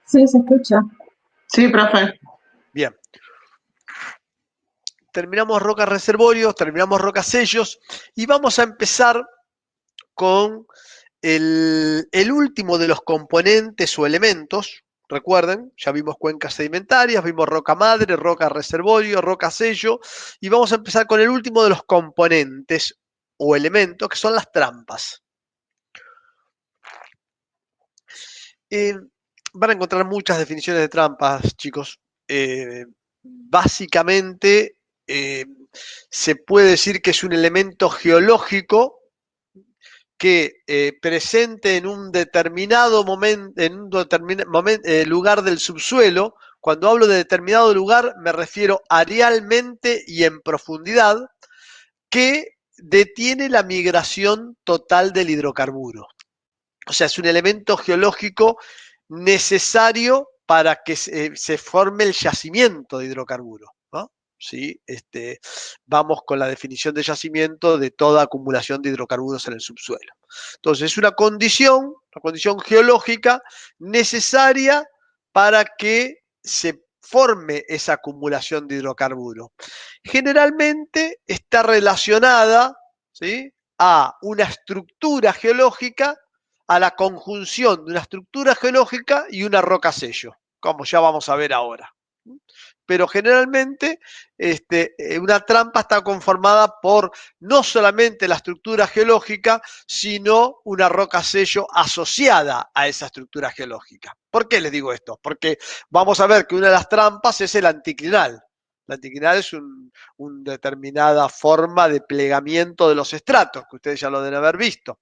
Sí, se escucha. Sí, profe. Bien. Terminamos rocas reservorios, terminamos rocas sellos y vamos a empezar con el último de los componentes o elementos. Recuerden, ya vimos cuencas sedimentarias, vimos roca madre, roca reservorio, roca sello, y vamos a empezar con el último de los componentes o elementos, que son las trampas. Van a encontrar muchas definiciones de trampas, chicos. Básicamente, se puede decir que es un elemento geológico que presente en un determinado momento, lugar del subsuelo. Cuando hablo de determinado lugar, me refiero arealmente y en profundidad, que detiene la migración total del hidrocarburo. O sea, es un elemento geológico necesario para que se forme el yacimiento de hidrocarburo, ¿no? ¿Sí? Vamos con la definición de yacimiento de toda acumulación de hidrocarburos en el subsuelo. Entonces, es una condición geológica necesaria para que se forme esa acumulación de hidrocarburo. Generalmente está relacionada, ¿sí?, a una estructura geológica, a la conjunción de una estructura geológica y una roca sello, como ya vamos a ver ahora. Pero generalmente una trampa está conformada por no solamente la estructura geológica, sino una roca sello asociada a esa estructura geológica. ¿Por qué les digo esto? Porque vamos a ver que una de las trampas es el anticlinal. El anticlinal es una determinada forma de plegamiento de los estratos, que ustedes ya lo deben haber visto.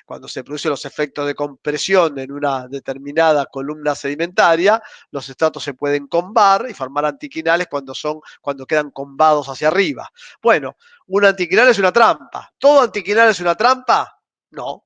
Cuando se producen los efectos de compresión en una determinada columna sedimentaria, los estratos se pueden combar y formar anticlinales cuando quedan combados hacia arriba. Bueno, un anticlinal es una trampa. ¿Todo anticlinal es una trampa? No.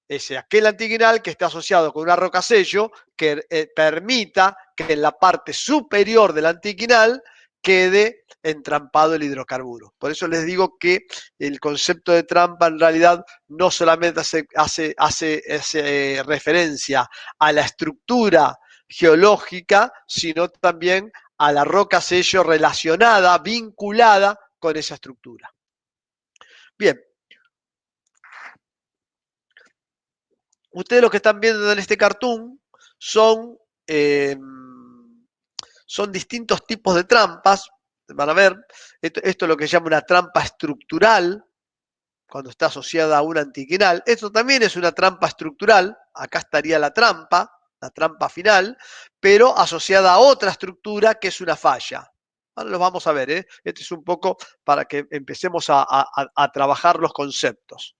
Es aquel anticlinal que está asociado con una roca sello que permita que en la parte superior del anticlinal quede entrampado el hidrocarburo. Por eso les digo que el concepto de trampa en realidad no solamente hace referencia a la estructura geológica, sino también a la roca sello relacionada, vinculada con esa estructura. Bien. Ustedes lo que están viendo en este cartoon son distintos tipos de trampas. Van a ver, esto es lo que se llama una trampa estructural, cuando está asociada a un anticlinal. Esto también es una trampa estructural. Acá estaría la trampa final, pero asociada a otra estructura que es una falla. Ahora lo vamos a ver, ¿eh? Este es un poco para que empecemos a trabajar los conceptos.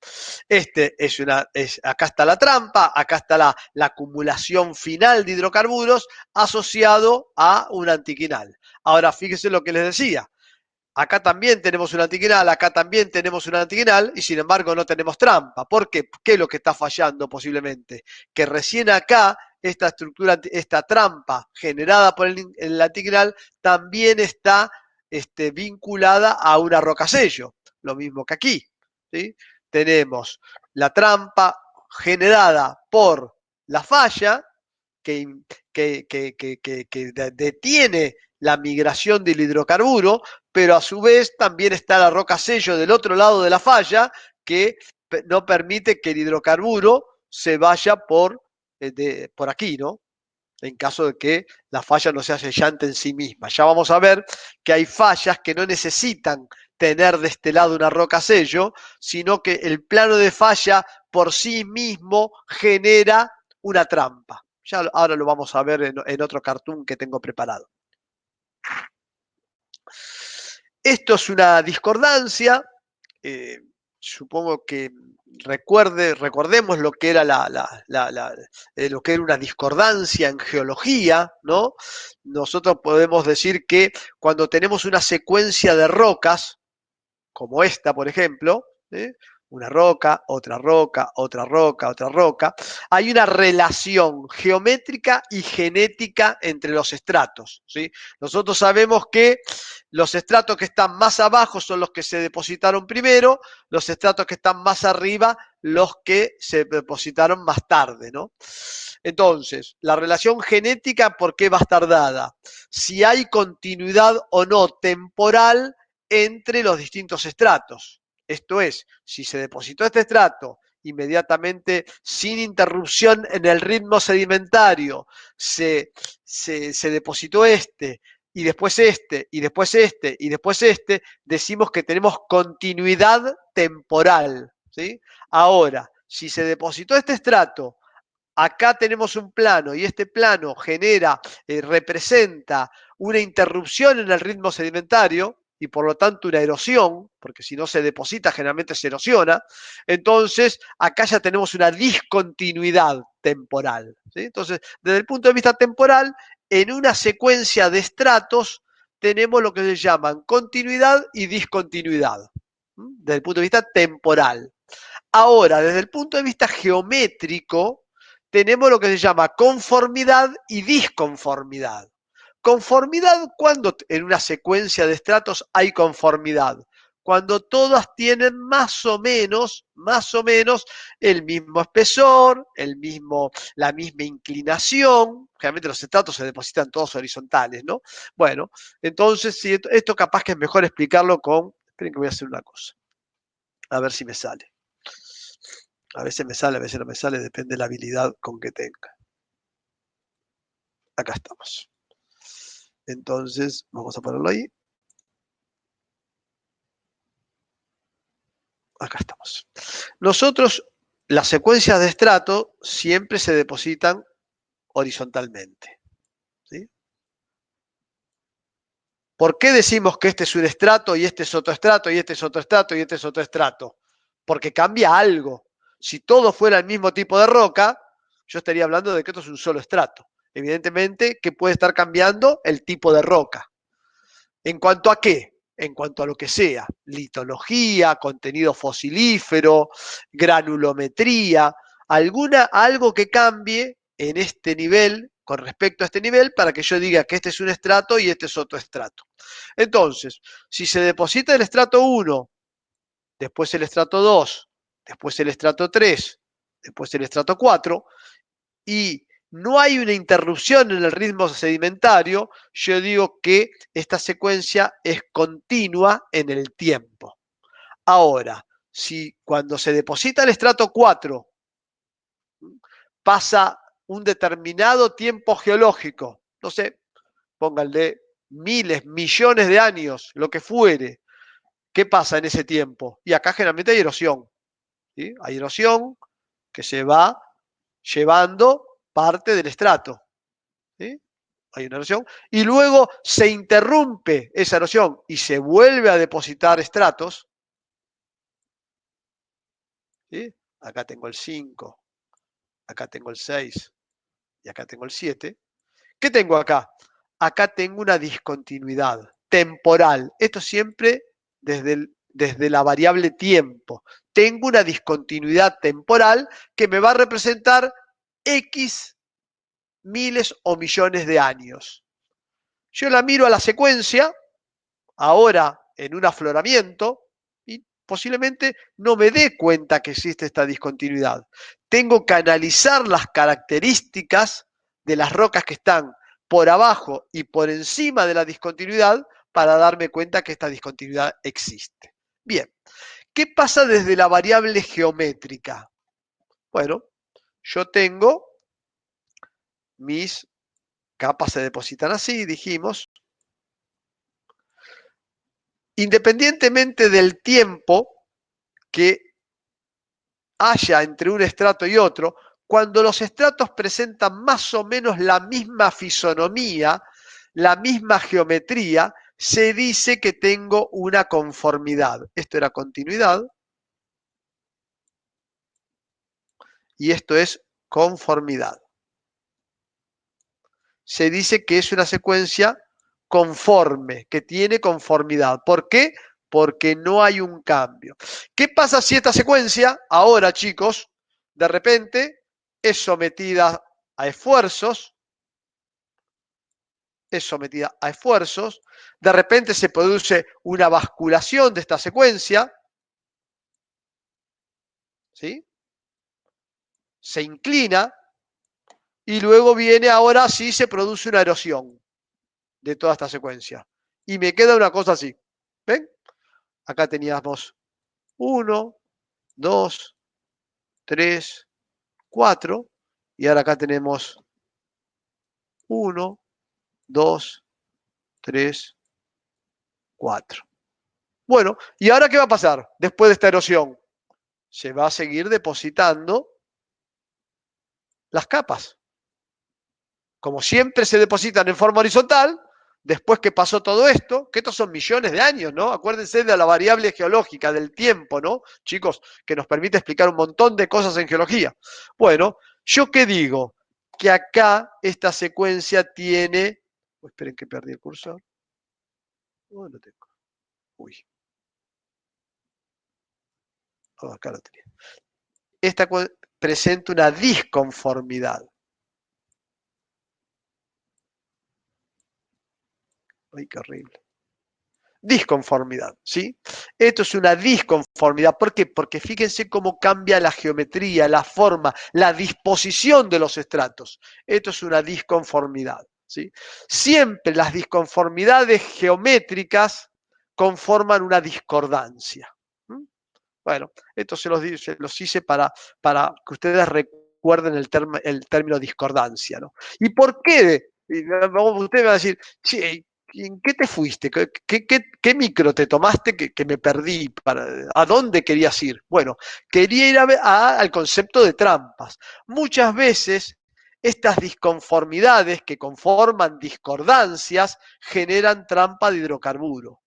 Acá está la trampa, acá está la acumulación final de hidrocarburos asociado a un anticlinal. Ahora, fíjense lo que les decía. Acá también tenemos un anticlinal, acá también tenemos un anticlinal y sin embargo no tenemos trampa. ¿Por qué? ¿Qué es lo que está fallando posiblemente? Que recién acá esta estructura, esta trampa generada por el anticlinal también está vinculada a una roca sello. Lo mismo que aquí, ¿sí? Tenemos la trampa generada por la falla que detiene la migración del hidrocarburo, pero a su vez también está la roca sello del otro lado de la falla que no permite que el hidrocarburo se vaya por aquí, ¿no? En caso de que la falla no sea sellante en sí misma. Ya vamos a ver que hay fallas que no necesitan tener de este lado una roca sello, sino que el plano de falla por sí mismo genera una trampa. Ya ahora lo vamos a ver en otro cartoon que tengo preparado. Esto es una discordancia. Supongo que recordemos lo que era lo que era una discordancia en geología, ¿no? Nosotros podemos decir que cuando tenemos una secuencia de rocas, como esta, por ejemplo, Una roca, otra roca, otra roca, otra roca. Hay una relación geométrica y genética entre los estratos, ¿sí? Nosotros sabemos que los estratos que están más abajo son los que se depositaron primero, los estratos que están más arriba, los que se depositaron más tarde, ¿no? Entonces, la relación genética, ¿por qué va a estar dada? Si hay continuidad o no temporal entre los distintos estratos. Esto es, si se depositó este estrato inmediatamente, sin interrupción en el ritmo sedimentario, se depositó este, y después este, y después este, y después este, decimos que tenemos continuidad temporal, ¿sí? Ahora, si se depositó este estrato, acá tenemos un plano y este plano genera, representa una interrupción en el ritmo sedimentario y por lo tanto una erosión, porque si no se deposita generalmente se erosiona, entonces acá ya tenemos una discontinuidad temporal, ¿sí? Entonces, desde el punto de vista temporal, en una secuencia de estratos tenemos lo que se llaman continuidad y discontinuidad, ¿sí? Desde el punto de vista temporal. Ahora, desde el punto de vista geométrico, tenemos lo que se llama conformidad y disconformidad. Conformidad, cuando en una secuencia de estratos hay conformidad, cuando todas tienen más o menos el mismo espesor, la misma inclinación. Generalmente los estratos se depositan todos horizontales, ¿no? Bueno, entonces si esto capaz que es mejor explicarlo con, esperen que voy a hacer una cosa, a ver si me sale. A veces me sale, a veces no me sale, depende de la habilidad con que tenga. Acá estamos. Entonces, vamos a ponerlo ahí. Acá estamos. Nosotros, las secuencias de estrato siempre se depositan horizontalmente, ¿sí? ¿Por qué decimos que este es un estrato y este es otro estrato y este es otro estrato y este es otro estrato? Porque cambia algo. Si todo fuera el mismo tipo de roca, yo estaría hablando de que esto es un solo estrato. Evidentemente que puede estar cambiando el tipo de roca. ¿En cuanto a qué? En cuanto a lo que sea, litología, contenido fosilífero, granulometría, algo que cambie en este nivel, con respecto a este nivel, para que yo diga que este es un estrato y este es otro estrato. Entonces, si se deposita el estrato 1, después el estrato 2, después el estrato 3, después el estrato 4, y no hay una interrupción en el ritmo sedimentario, yo digo que esta secuencia es continua en el tiempo. Ahora, si cuando se deposita el estrato 4 pasa un determinado tiempo geológico, no sé, pónganle miles, millones de años, lo que fuere, ¿qué pasa en ese tiempo? Y acá generalmente hay erosión, ¿sí? Hay erosión que se va llevando parte del estrato, ¿sí? Hay una erosión, y luego se interrumpe esa erosión y se vuelve a depositar estratos, ¿sí? Acá tengo el 5, acá tengo el 6 y acá tengo el 7. ¿Qué tengo acá? Acá tengo una discontinuidad temporal. Esto siempre desde la variable tiempo. Tengo una discontinuidad temporal que me va a representar X miles o millones de años. Yo la miro a la secuencia, ahora en un afloramiento, y posiblemente no me dé cuenta que existe esta discontinuidad. Tengo que analizar las características de las rocas que están por abajo y por encima de la discontinuidad para darme cuenta que esta discontinuidad existe. Bien, ¿qué pasa desde la variable geométrica? Bueno, yo tengo mis capas se depositan así, dijimos. Independientemente del tiempo que haya entre un estrato y otro, cuando los estratos presentan más o menos la misma fisonomía, la misma geometría, se dice que tengo una conformidad. Esto era continuidad y esto es conformidad. Se dice que es una secuencia conforme, que tiene conformidad. ¿Por qué? porque no hay un cambio. ¿Qué pasa si esta secuencia, ahora chicos, de repente es sometida a esfuerzos? Es sometida a esfuerzos, de repente se produce una basculación de esta secuencia, ¿sí? Se inclina y luego viene, ahora sí se produce una erosión de toda esta secuencia. Y me queda una cosa así. ¿Ven? Acá teníamos 1, 2, 3, 4. Y ahora acá tenemos 1, 2, 3, 4. Bueno, ¿y ahora qué va a pasar después de esta erosión? Se va a seguir depositando las capas. Como siempre se depositan en forma horizontal, después que pasó todo esto, que estos son millones de años, ¿no? Acuérdense de la variable geológica, del tiempo, ¿no? Chicos, que nos permite explicar un montón de cosas en geología. Bueno, ¿yo qué digo? Que acá esta secuencia tiene... esperen que perdí el cursor. No lo tengo. Uy. Oh, acá lo tenía. Esta presenta una disconformidad. Ay, qué horrible. Disconformidad, ¿sí? Esto es una disconformidad. ¿Por qué? Porque fíjense cómo cambia la geometría, la forma, la disposición de los estratos. Esto es una disconformidad, ¿sí? Siempre las disconformidades geométricas conforman una discordancia. Bueno, esto se los hice para que ustedes recuerden el término discordancia, ¿no? ¿Y por qué? Usted me va a decir, che, ¿en qué te fuiste? ¿Qué micro te tomaste que me perdí? ¿A dónde querías ir? Bueno, quería ir al concepto de trampas. Muchas veces estas disconformidades que conforman discordancias generan trampa de hidrocarburo.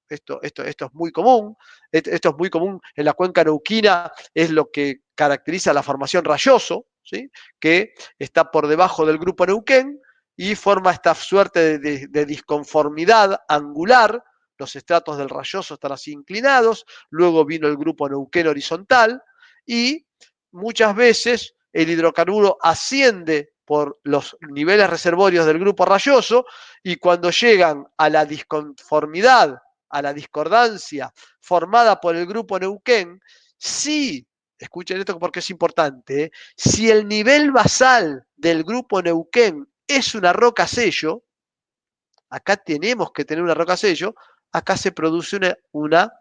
Esto es muy común. Esto es muy común en la cuenca neuquina, es lo que caracteriza la formación Rayoso, ¿sí? Que está por debajo del grupo Neuquén y forma esta suerte de disconformidad angular. Los estratos del Rayoso están así inclinados, luego vino el grupo Neuquén horizontal y muchas veces el hidrocarburo asciende por los niveles reservorios del grupo Rayoso y cuando llegan a la disconformidad, a la discordancia formada por el grupo Neuquén, si, escuchen esto porque es importante, si el nivel basal del grupo Neuquén es una roca sello, acá tenemos que tener una roca sello, acá se produce una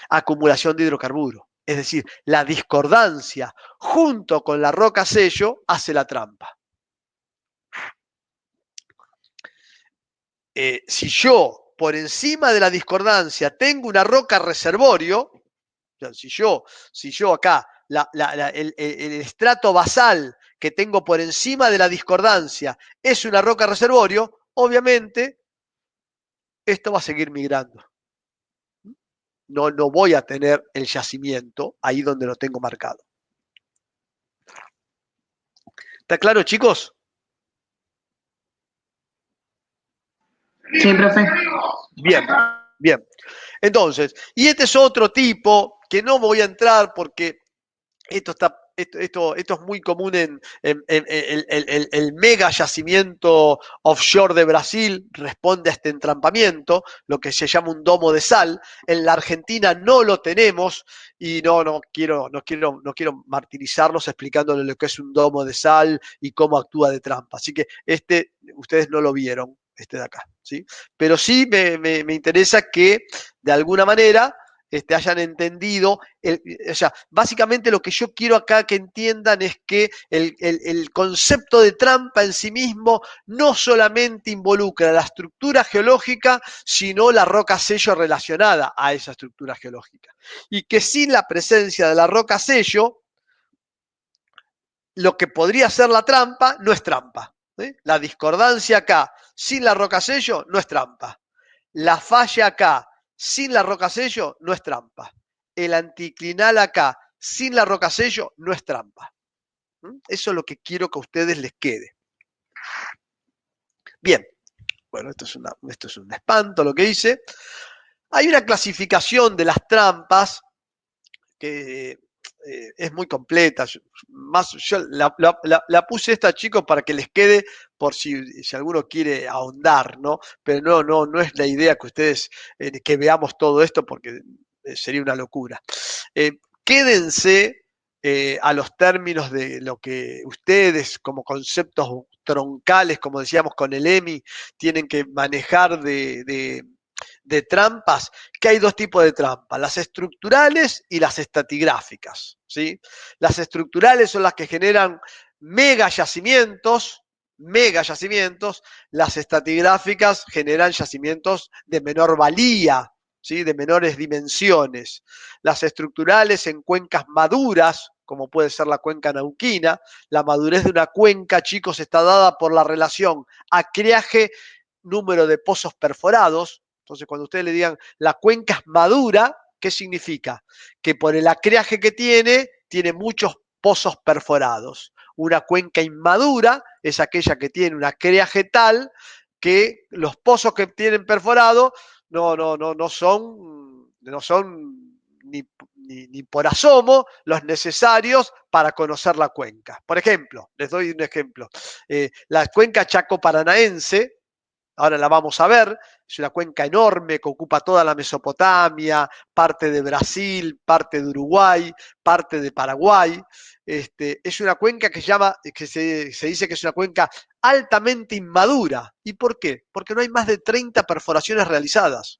acumulación de hidrocarburo. Es decir, la discordancia junto con la roca sello hace la trampa. Si yo, por encima de la discordancia, tengo una roca reservorio, o sea, si yo acá, el estrato basal que tengo por encima de la discordancia es una roca reservorio, obviamente esto va a seguir migrando. No voy a tener el yacimiento ahí donde lo tengo marcado. ¿Está claro, chicos? Sí, profe. Bien, bien. Entonces, y este es otro tipo que no voy a entrar porque esto es muy común en el mega yacimiento offshore de Brasil, responde a este entrampamiento, lo que se llama un domo de sal. En la Argentina no lo tenemos y no quiero martirizarlos explicándoles lo que es un domo de sal y cómo actúa de trampa. Así que ustedes no lo vieron, este de acá, ¿sí? Pero sí me interesa que de alguna manera hayan entendido, o sea, básicamente lo que yo quiero acá que entiendan es que el concepto de trampa en sí mismo no solamente involucra la estructura geológica, sino la roca sello relacionada a esa estructura geológica. Y que sin la presencia de la roca sello, lo que podría ser la trampa no es trampa. ¿Sí? La discordancia acá sin la roca sello no es trampa. La falla acá sin la roca sello no es trampa. El anticlinal acá sin la roca sello no es trampa. Eso es lo que quiero que a ustedes les quede. Bien, bueno, esto es un espanto lo que hice. Hay una clasificación de las trampas que es muy completa. Yo la puse esta, chicos, para que les quede por si alguno quiere ahondar, ¿no? Pero no es la idea que ustedes, que veamos todo esto, porque sería una locura. Quédense a los términos de lo que ustedes, como conceptos troncales, como decíamos con el EMI, tienen que manejar de trampas, que hay dos tipos de trampas, las estructurales y las estratigráficas, ¿sí? Las estructurales son las que generan mega yacimientos, las estratigráficas generan yacimientos de menor valía, ¿sí? De menores dimensiones. Las estructurales en cuencas maduras, como puede ser la cuenca neuquina. La madurez de una cuenca, chicos, está dada por la relación acreaje número de pozos perforados. Entonces, cuando ustedes le digan la cuenca es madura, ¿qué significa? Que por el acreaje que tiene muchos pozos perforados. Una cuenca inmadura es aquella que tiene un acreaje tal que los pozos que tienen perforado no son ni por asomo los necesarios para conocer la cuenca. Por ejemplo, les doy un ejemplo. La cuenca chaco-paranaense, ahora la vamos a ver, es una cuenca enorme que ocupa toda la Mesopotamia, parte de Brasil, parte de Uruguay, parte de Paraguay. Es una cuenca que se dice que es una cuenca altamente inmadura. ¿Y por qué? Porque no hay más de 30 perforaciones realizadas.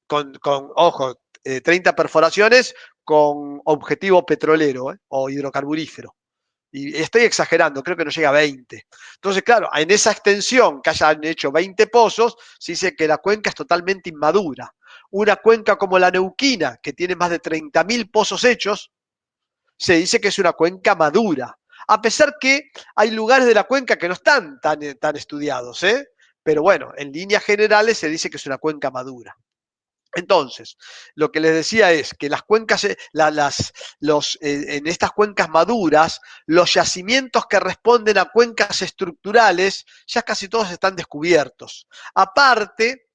Ojo, 30 perforaciones con objetivo petrolero o hidrocarburífero. Y estoy exagerando, creo que no llega a 20. Entonces, claro, en esa extensión que hayan hecho 20 pozos, se dice que la cuenca es totalmente inmadura. Una cuenca como la neuquina, que tiene más de 30.000 pozos hechos, se dice que es una cuenca madura. A pesar que hay lugares de la cuenca que no están tan estudiados, ¿eh? Pero bueno, en líneas generales se dice que es una cuenca madura. Entonces, lo que les decía es que las cuencas, en estas cuencas maduras, los yacimientos que responden a cuencas estructurales ya casi todos están descubiertos. Aparte,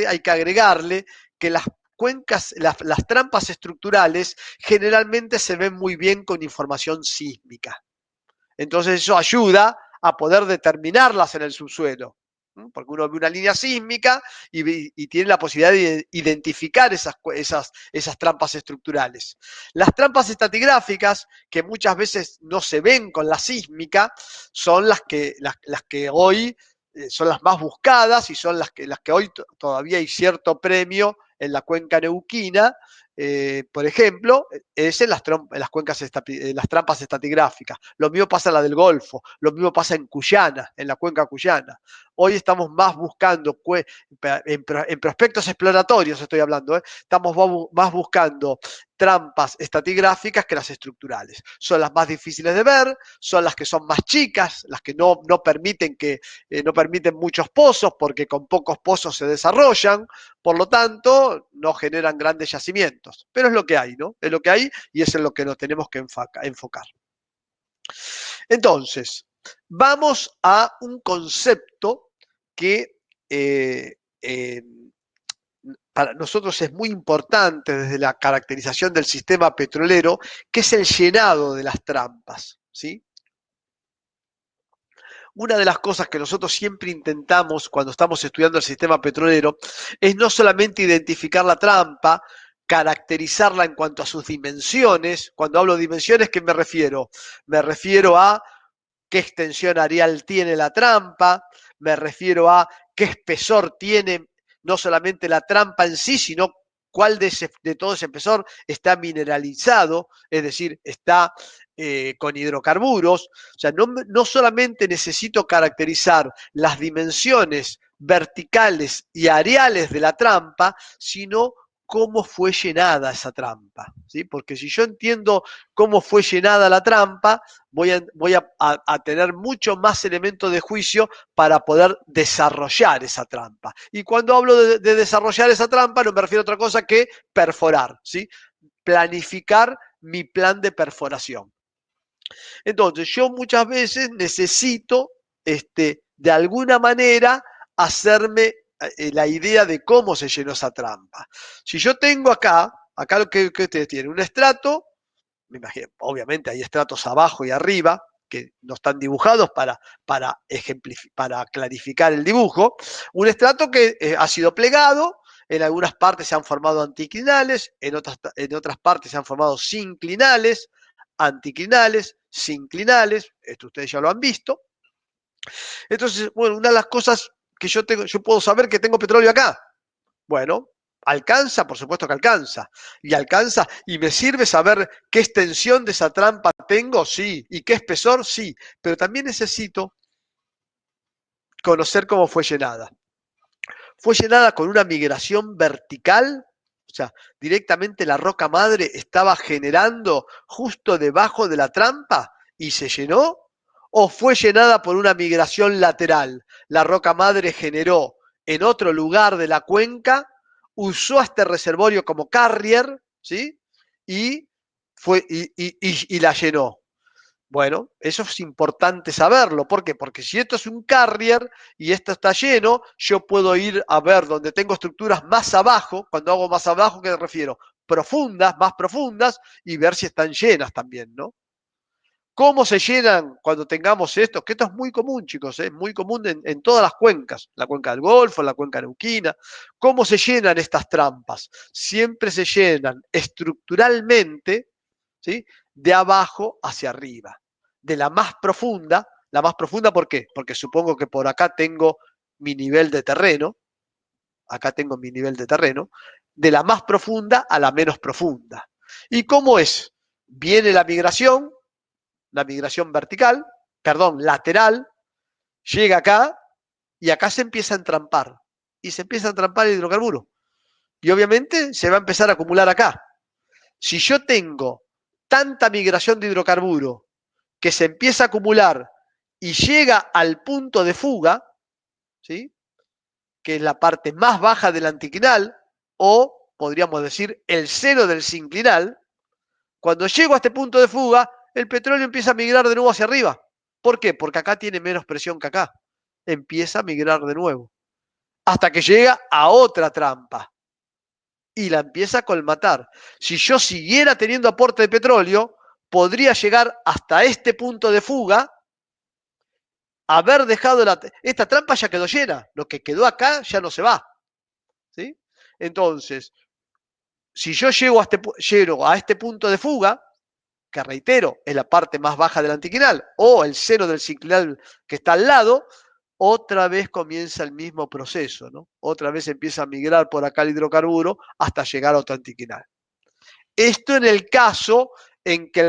hay que agregarle que las cuencas, las trampas estructurales generalmente se ven muy bien con información sísmica. Entonces eso ayuda a poder determinarlas en el subsuelo, porque uno ve una línea sísmica y tiene la posibilidad de identificar esas trampas estructurales. Las trampas estratigráficas, que muchas veces no se ven con la sísmica, son las que hoy son las más buscadas y son las que hoy todavía hay cierto premio en la cuenca neuquina. Por ejemplo, es en las trampas estratigráficas. Lo mismo pasa en la del Golfo, lo mismo pasa en Cuyana, en la cuenca cuyana. Hoy estamos más buscando, en prospectos exploratorios estoy hablando, estamos más buscando trampas estratigráficas que las estructurales. Son las más difíciles de ver, son las que son más chicas, las que no permiten muchos pozos, porque con pocos pozos se desarrollan, por lo tanto, no generan grandes yacimientos. Pero es lo que hay, ¿no? Es lo que hay y es en lo que nos tenemos que enfocar. Entonces, vamos a un concepto que para nosotros es muy importante desde la caracterización del sistema petrolero, que es el llenado de las trampas, ¿sí? Una de las cosas que nosotros siempre intentamos cuando estamos estudiando el sistema petrolero es no solamente identificar la trampa, caracterizarla en cuanto a sus dimensiones. Cuando hablo de dimensiones, ¿qué me refiero? Me refiero a qué extensión areal tiene la trampa, me refiero a qué espesor tiene no solamente la trampa en sí, sino cuál de todo ese espesor está mineralizado, es decir, está con hidrocarburos. O sea, no solamente necesito caracterizar las dimensiones verticales y areales de la trampa, sino cómo fue llenada esa trampa, ¿sí? Porque si yo entiendo cómo fue llenada la trampa, voy a tener mucho más elementos de juicio para poder desarrollar esa trampa. Y cuando hablo de desarrollar esa trampa, no me refiero a otra cosa que perforar, ¿sí? Planificar mi plan de perforación. Entonces, yo muchas veces necesito, de alguna manera, hacerme la idea de cómo se llenó esa trampa. Si yo tengo acá lo que ustedes tienen, un estrato, me imagino, obviamente hay estratos abajo y arriba, que no están dibujados para clarificar el dibujo, un estrato que ha sido plegado, en algunas partes se han formado anticlinales, en otras partes se han formado sinclinales, anticlinales, sinclinales, esto ustedes ya lo han visto. Entonces, bueno, una de las cosas que yo puedo saber que tengo petróleo acá. Bueno, ¿alcanza? Por supuesto que alcanza. Y alcanza, y me sirve saber qué extensión de esa trampa tengo, sí. Y qué espesor, sí. Pero también necesito conocer cómo fue llenada. Fue llenada con una migración vertical, o sea, directamente la roca madre estaba generando justo debajo de la trampa y se llenó, o fue llenada por una migración lateral. La roca madre generó en otro lugar de la cuenca, usó a este reservorio como carrier, ¿sí? Y la llenó. Bueno, eso es importante saberlo. ¿Por qué? Porque si esto es un carrier y esto está lleno, yo puedo ir a ver donde tengo estructuras más abajo. Cuando hago más abajo, ¿qué me refiero? Profundas, más profundas, y ver si están llenas también, ¿no? ¿Cómo se llenan cuando tengamos esto? Que esto es muy común, chicos, es muy común en todas las cuencas, la cuenca del Golfo, la cuenca neuquina. ¿Cómo se llenan estas trampas? Siempre se llenan estructuralmente, ¿sí? De abajo hacia arriba. De la más profunda ¿por qué? Porque supongo que por acá tengo mi nivel de terreno, de la más profunda a la menos profunda. ¿Y cómo es? Viene la migración vertical, lateral, llega acá y acá se empieza a entrampar. Y se empieza a entrampar el hidrocarburo. Y obviamente se va a empezar a acumular acá. Si yo tengo tanta migración de hidrocarburo que se empieza a acumular y llega al punto de fuga, ¿sí? Que es la parte más baja del anticlinal, o podríamos decir el seno del sinclinal, cuando llego a este punto de fuga, el petróleo empieza a migrar de nuevo hacia arriba. ¿Por qué? Porque acá tiene menos presión que acá. Empieza a migrar de nuevo. Hasta que llega a otra trampa. Y la empieza a colmatar. Si yo siguiera teniendo aporte de petróleo, podría llegar hasta este punto de fuga, haber dejado esta trampa ya quedó llena. Lo que quedó acá ya no se va. ¿Sí? Entonces, si yo llego a este punto de fuga, que reitero, es la parte más baja del anticlinal, o el seno del sinclinal que está al lado, otra vez comienza el mismo proceso, ¿no? Otra vez empieza a migrar por acá el hidrocarburo hasta llegar a otro anticlinal. Esto en el caso en que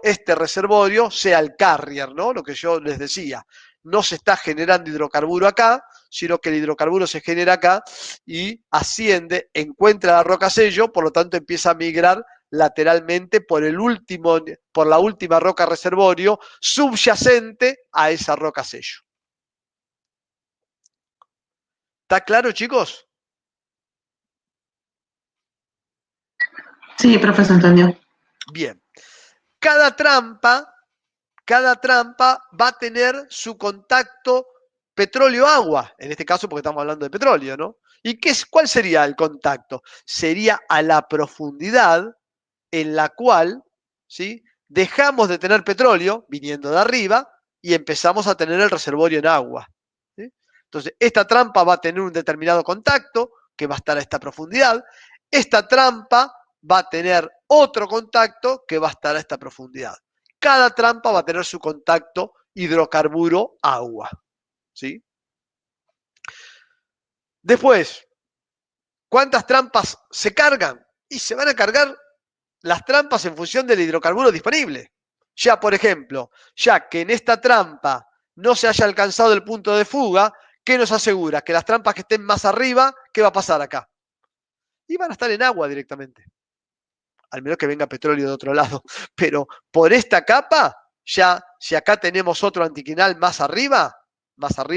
este reservorio sea el carrier, ¿no? Lo que yo les decía. No se está generando hidrocarburo acá, sino que el hidrocarburo se genera acá y asciende, encuentra la roca sello, por lo tanto empieza a migrar lateralmente por la última roca reservorio subyacente a esa roca sello. ¿Está claro, chicos? Sí, profesor, entendió. Bien. Cada trampa va a tener su contacto petróleo-agua, en este caso porque estamos hablando de petróleo, ¿no? ¿Y cuál sería el contacto? Sería a la profundidad en la cual, ¿sí? Dejamos de tener petróleo viniendo de arriba y empezamos a tener el reservorio en agua. ¿Sí? Entonces, esta trampa va a tener un determinado contacto que va a estar a esta profundidad. Esta trampa va a tener otro contacto que va a estar a esta profundidad. Cada trampa va a tener su contacto hidrocarburo-agua. ¿Sí? Después, ¿cuántas trampas se cargan? Y se van a cargar las trampas en función del hidrocarburo disponible. Ya, por ejemplo, ya que en esta trampa no se haya alcanzado el punto de fuga, ¿qué nos asegura? Que las trampas que estén más arriba, ¿qué va a pasar acá? Y van a estar en agua directamente. Al menos que venga petróleo de otro lado. Pero por esta capa, ya si acá tenemos otro anticlinal más arriba,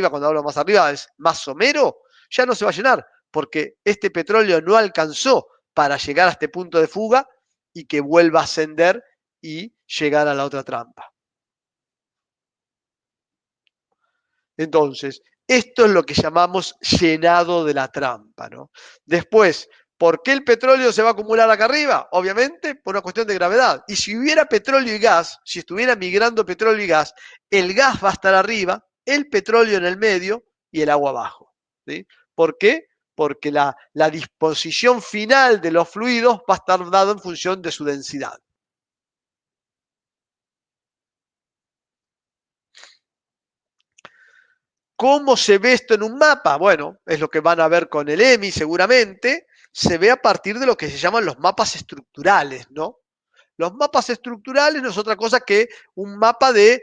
cuando hablo más arriba es más somero, ya no se va a llenar, porque este petróleo no alcanzó para llegar a este punto de fuga y que vuelva a ascender y llegar a la otra trampa. Entonces, esto es lo que llamamos llenado de la trampa, ¿no? Después, ¿por qué el petróleo se va a acumular acá arriba? Obviamente por una cuestión de gravedad. Y si hubiera petróleo y gas, si estuviera migrando petróleo y gas, el gas va a estar arriba, el petróleo en el medio y el agua abajo, ¿sí? ¿Por qué? Porque la disposición final de los fluidos va a estar dado en función de su densidad. ¿Cómo se ve esto en un mapa? Bueno, es lo que van a ver con el EMI seguramente. Se ve a partir de lo que se llaman los mapas estructurales, ¿no? Los mapas estructurales no es otra cosa que un mapa de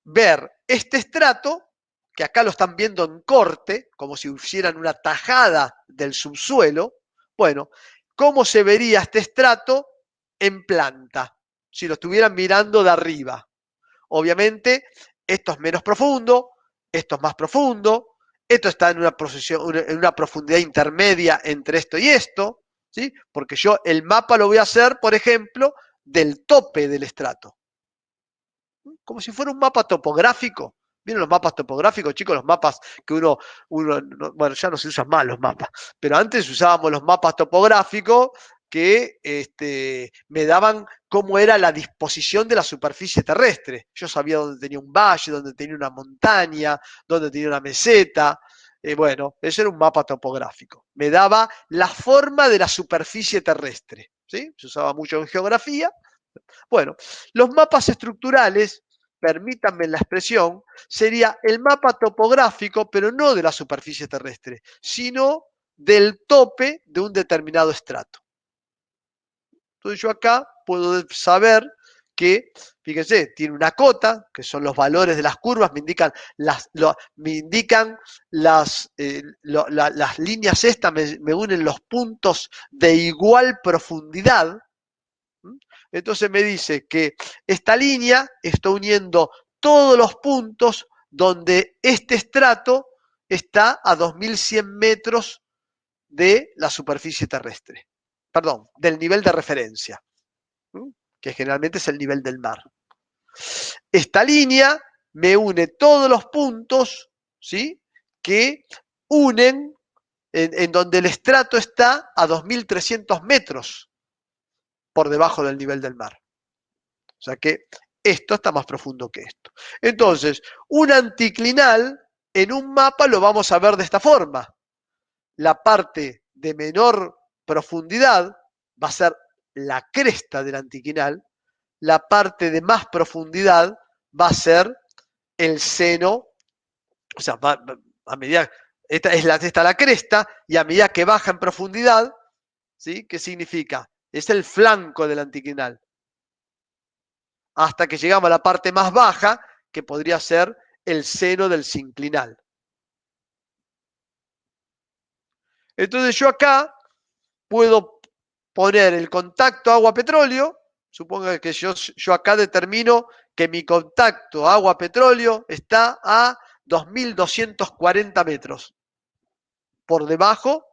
ver este estrato, que acá lo están viendo en corte, como si hicieran una tajada del subsuelo. Bueno, ¿cómo se vería este estrato en planta? Si lo estuvieran mirando de arriba. Obviamente, esto es menos profundo, esto es más profundo, esto está en una profundidad intermedia entre esto y esto, ¿sí? Porque yo el mapa lo voy a hacer, por ejemplo, del tope del estrato. Como si fuera un mapa topográfico. ¿Vieron los mapas topográficos, chicos? Los mapas que bueno, ya no se usan más los mapas, pero antes usábamos los mapas topográficos que me daban cómo era la disposición de la superficie terrestre. Yo sabía dónde tenía un valle, dónde tenía una montaña, dónde tenía una meseta. Bueno, ese era un mapa topográfico. Me daba la forma de la superficie terrestre, ¿sí? Se usaba mucho en geografía. Bueno, los mapas estructurales, permítanme la expresión, sería el mapa topográfico, pero no de la superficie terrestre, sino del tope de un determinado estrato. Entonces yo acá puedo saber que, fíjense, tiene una cota, que son los valores de las curvas, me indican las líneas estas, me unen los puntos de igual profundidad. Entonces me dice que esta línea está uniendo todos los puntos donde este estrato está a 2100 metros de la superficie terrestre. Perdón, del nivel de referencia, que generalmente es el nivel del mar. Esta línea me une todos los puntos, ¿sí?, que unen en donde el estrato está a 2300 metros por debajo del nivel del mar. O sea que esto está más profundo que esto. Entonces, un anticlinal en un mapa lo vamos a ver de esta forma. La parte de menor profundidad va a ser la cresta del anticlinal. La parte de más profundidad va a ser el seno. O sea, a medida, esta es la cresta, y a medida que baja en profundidad, ¿sí?, ¿qué significa? Es el flanco del anticlinal. Hasta que llegamos a la parte más baja, que podría ser el seno del sinclinal. Entonces yo acá puedo poner el contacto agua-petróleo. Supongo que yo acá determino que mi contacto agua-petróleo está a 2240 metros por debajo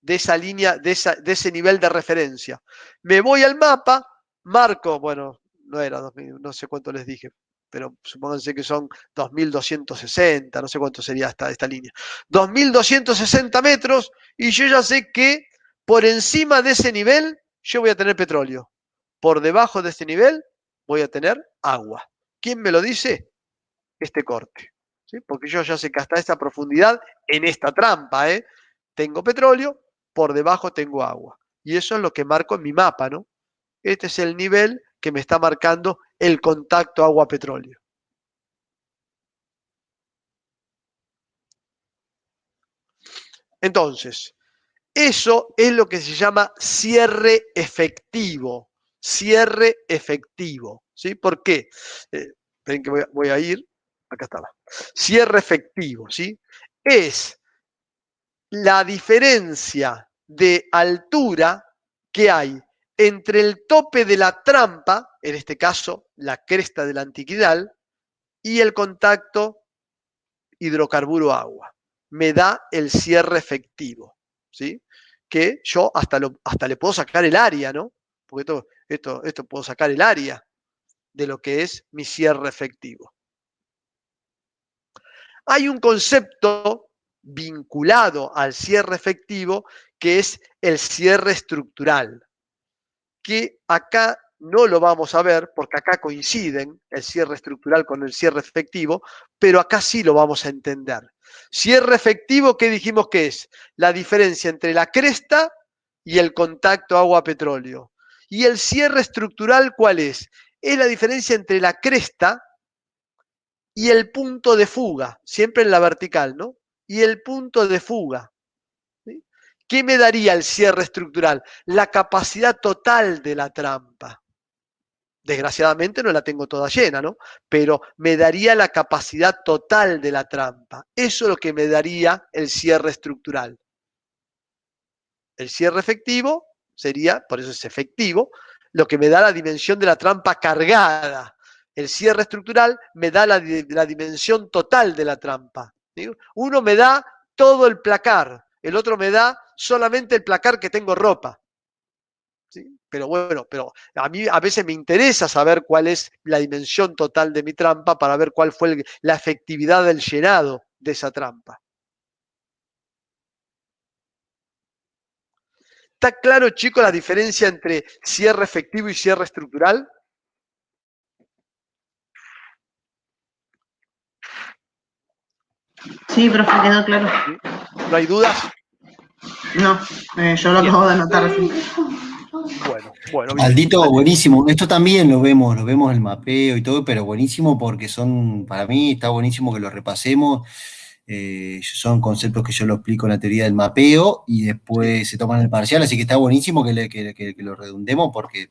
de esa línea, de ese nivel de referencia. Me voy al mapa, marco, bueno, no era 2000, no sé cuánto les dije, pero supónganse que son 2260, no sé cuánto sería esta línea. 2260 metros, y yo ya sé que por encima de ese nivel yo voy a tener petróleo. Por debajo de este nivel voy a tener agua. ¿Quién me lo dice? Este corte. ¿Sí? Porque yo ya sé que hasta esta profundidad, en esta trampa, tengo petróleo, por debajo tengo agua. Y eso es lo que marco en mi mapa, ¿no? Este es el nivel que me está marcando el contacto agua-petróleo. Entonces, eso es lo que se llama cierre efectivo. Cierre efectivo. ¿Sí? ¿Por qué? Esperen que voy a ir. Acá estaba. Cierre efectivo, ¿sí? Es la diferencia de altura que hay entre el tope de la trampa, en este caso la cresta del anticlinal, y el contacto hidrocarburo-agua. Me da el cierre efectivo, ¿sí? Que yo hasta le puedo sacar el área, ¿no? Porque esto puedo sacar el área de lo que es mi cierre efectivo. Hay un concepto vinculado al cierre efectivo que es el cierre estructural, que acá no lo vamos a ver porque acá coinciden el cierre estructural con el cierre efectivo, pero acá sí lo vamos a entender. Cierre efectivo, ¿qué dijimos que es? La diferencia entre la cresta y el contacto agua-petróleo. Y el cierre estructural, ¿cuál es? Es la diferencia entre la cresta y el punto de fuga, siempre en la vertical, ¿no? Y el punto de fuga. ¿Sí? ¿Qué me daría el cierre estructural? La capacidad total de la trampa. Desgraciadamente no la tengo toda llena, ¿no? Pero me daría la capacidad total de la trampa. Eso es lo que me daría el cierre estructural. El cierre efectivo sería, por eso es efectivo, lo que me da la dimensión de la trampa cargada. El cierre estructural me da la dimensión total de la trampa. ¿Sí? Uno me da todo el placar, el otro me da solamente el placar que tengo ropa. ¿Sí? Pero bueno, pero a mí a veces me interesa saber cuál es la dimensión total de mi trampa para ver cuál fue la efectividad del llenado de esa trampa. ¿Está claro, chicos, la diferencia entre cierre efectivo y cierre estructural? Sí, profe, quedó claro. ¿Sí? ¿No hay dudas? No, yo lo Bien. acabo de anotar. Bueno, bien. Aldito, buenísimo. Esto también lo vemos el mapeo y todo, pero buenísimo porque son, para mí está buenísimo que lo repasemos. Son conceptos que yo lo explico en la teoría del mapeo y Sí, después se toman en el parcial, así que está buenísimo que lo redundemos porque,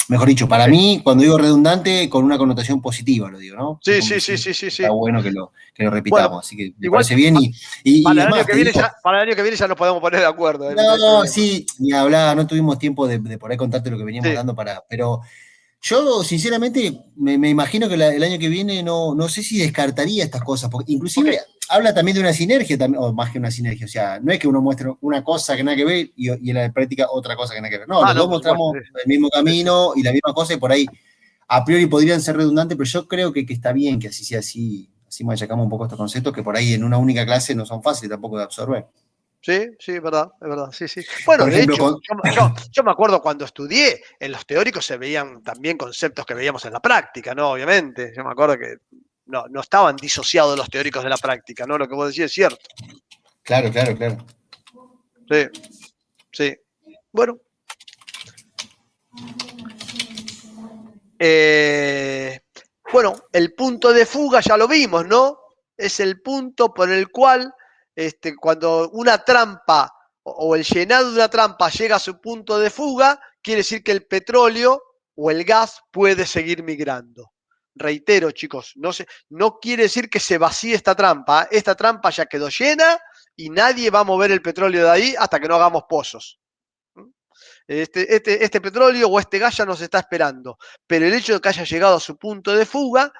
mejor dicho, para sí, mí, cuando digo redundante, con una connotación positiva lo digo, ¿no? Es sí, como sí, sí, decir, sí, sí, está sí. bueno que lo Bueno, repitamos, así que me igual parece bien y para es el año más, que te viene digo. ya, para el año que viene ya nos podemos poner de acuerdo, no hay No, problema. sí, ni hablar, no tuvimos tiempo de por ahí contarte lo que veníamos Sí, dando pero yo sinceramente me imagino que el año que viene no sé si descartaría estas cosas, porque ok, inclusive habla también de una sinergia, o más que una sinergia, o sea, no es que uno muestre una cosa que nada que ver y en la práctica otra cosa que nada que ver. No, los no, dos por supuesto, mostramos el mismo sí, sí, camino y la misma cosa y por ahí a priori podrían ser redundantes, pero yo creo que está bien que así sea así machacamos un poco estos conceptos que por ahí en una única clase no son fáciles tampoco de absorber. sí, sí, es verdad, sí, sí. Bueno, Por de ejemplo, hecho, yo me acuerdo cuando estudié, en los teóricos se veían también conceptos que veíamos en la práctica, ¿no? Obviamente, yo me acuerdo que no estaban disociados los teóricos de la práctica, ¿no? Lo que vos decís es cierto. claro, claro, claro. Sí, sí. Bueno, eh, bueno, el punto de fuga ya lo vimos, ¿no? Es el punto por el cual cuando una trampa o el llenado de una trampa llega a su punto de fuga, quiere decir que el petróleo o el gas puede seguir migrando. Reitero, chicos, no quiere decir que se vacíe esta trampa. ¿Eh? Esta trampa ya quedó llena y nadie va a mover el petróleo de ahí hasta que no hagamos pozos. Este petróleo o este gas ya nos está esperando, pero el hecho de que haya llegado a su punto de fuga